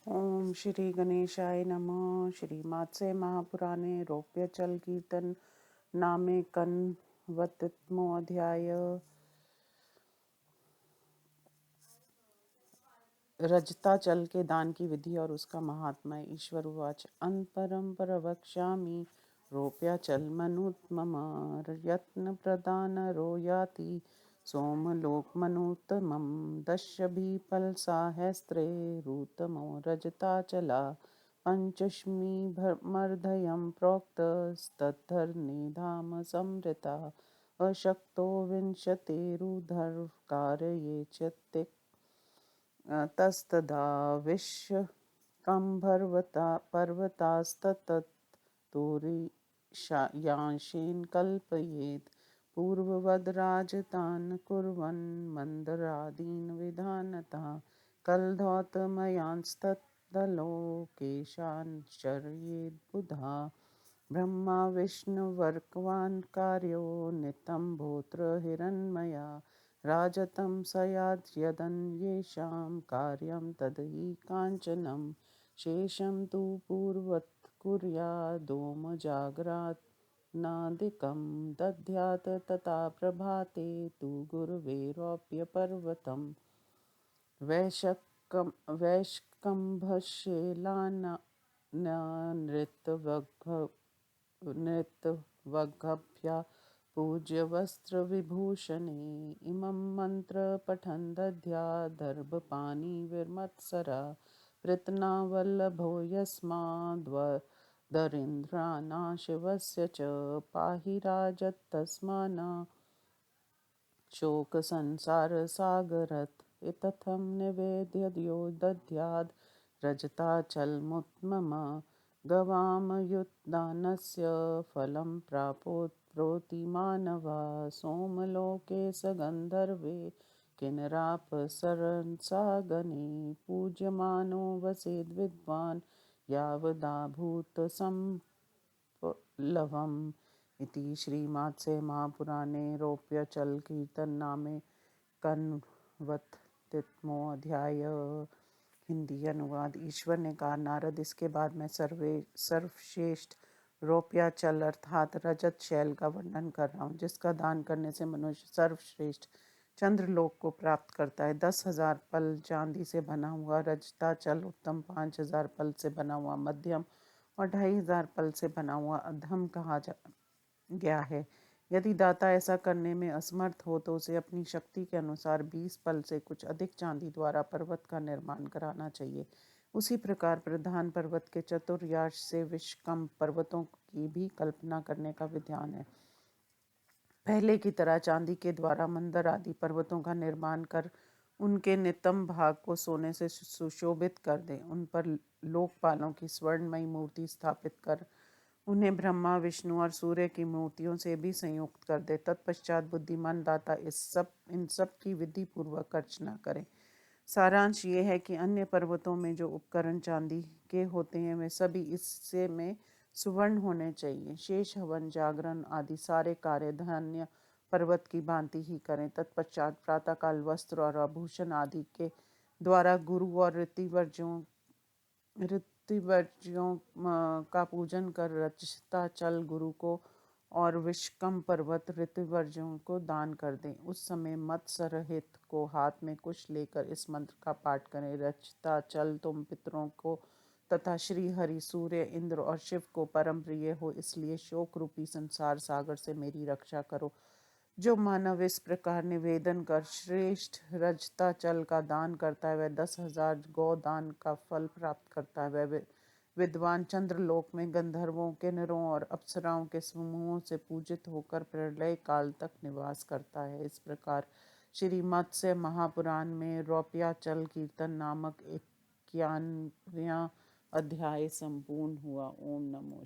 ओम श्री गणेशाय नमः। श्री मात्स्य महापुराणे रौप्यचल कीर्तन नामे कन्वतमो अध्याय। रजताचल के दान की विधि और उसका महात्म्य। ईश्वर उवाच अन्तरं प्रवक्ष्यामि रौप्याचल मनुत्मम यत्न प्रदानरो याति सोमलोकमनुत्तमं दशभिफलसाहस्रे रुतमो रजताचला पञ्चष्मि मर्धयं प्रोक्तस्तद्धर्णे धाम संवृता अशक्तो विंशतिरुधर कारये च तस्तदा विश्वकम्भर्वता पर्वतास्ततस्तुरियांशेन कल्पयेत् पूर्ववद् राजतान् कुर्वन् मन्दरादीन् विधानतः कलधौतमयांस्तत्तलोकेशान् चरयेद् बुधा ब्रह्मा विष्णुवर्क्वान् कार्यो नितम्भोऽत्र हिरण्मया राजतं स यदन्येषां कार्यं तद्धि काञ्चनं शेषं तु पूर्वत् कुर्यादोमजाग्रात्नादिकं दद्यात् तथा प्रभाते तु गुरुवेरौप्यपर्वतं वैशकम्भशीलानृतवग्भ्या पूज्य वस्त्रविभूषणे इमं मन्त्रपठन् दद्यादर्भपाणि विमत्सरा पृतनावल्लभो यस्माद्वदरीन्द्राणाशिवस्य च पाहि राजत्तस्मान् शोकसंसारसागरत् इत्थं निवेद्य यो दद्याद् रजताचलमुत्तमम् गवामयुतदानस्य फलं प्राप्नोत् प्रोतिमानवा सोमलोके स गन्धर्वे किन्नरापसरसागणे पूज्यमानो वसेद् विद्वान् यावदाभूतसम्प्लवम् इति श्रीमात्स्य महापुराणे रौप्यचल कीर्तन नामे कन्वतमो अध्याय। हिंदी अनुवाद। ईश्वर ने कहा, नारद, इसके बाद मैं सर्वश्रेष्ठ रौप्याचल अर्थात रजत शैल का वर्णन कर रहा हूँ, जिसका दान करने से मनुष्य सर्वश्रेष्ठ चंद्रलोक को प्राप्त करता है। 10,000 पल चांदी से बना हुआ रजताचल उत्तम, 5,000 पल से बना हुआ मध्यम और 2,500 पल से बना हुआ अधम कहा गया है। यदि दाता ऐसा करने में असमर्थ हो तो उसे अपनी शक्ति के अनुसार 20 पल से कुछ अधिक चांदी द्वारा पर्वत का निर्माण कराना चाहिए। उसी प्रकार प्रधान पर्वत के चतुर्याश से विषकम पर्वतों की भी कल्पना करने का विधान है। पहले की तरह चांदी के द्वारा मंदर आदि पर्वतों का निर्माण कर उनके नितंब भाग को सोने से सुशोभित कर दें। उन पर लोकपालों की स्वर्णमयी मूर्ति स्थापित कर उन्हें ब्रह्मा, विष्णु और सूर्य की मूर्तियों से भी संयुक्त कर दे। तत्पश्चात बुद्धिमान दाता इन सब की विधि पूर्वक अर्चना करें। सारांश ये है कि अन्य पर्वतों में जो उपकरण चांदी के होते हैं वे सभी इससे में सुवर्ण होने चाहिए। शेष हवन, जागरण आदि सारे कार्य धान्य पर्वत की भांति ही करें। तत्पश्चात प्रातःकाल वस्त्र और आभूषण आदि के द्वारा गुरु और ऋतिवर्जियों का पूजन कर रजताचल गुरु को और विषकम पर्वत ऋतिवर्जियों को दान कर दें। उस समय मत्सरहित को हाथ में कुश लेकर इस मंत्र का पाठ करें। रजताचल तुम पितरों को तथा श्री हरि, सूर्य, इंद्र और शिव को परम प्रिय हो, इसलिए शोक रूपी संसार सागर से मेरी रक्षा करो। जो मानव इस प्रकार निवेदन कर श्रेष्ठ रजताचल का दान करता है वह 10,000 गौदान का फल प्राप्त करता है। वह विद्वान चंद्रलोक में गंधर्वों, किन्नरों और अप्सराओं के समूहों से पूजित होकर प्रलय काल तक निवास करता है। इस प्रकार श्री मत्स्य महापुराण में रौप्याचल कीर्तन नामक 91वां अध्याय संपूर्ण हुआ। ओम नमो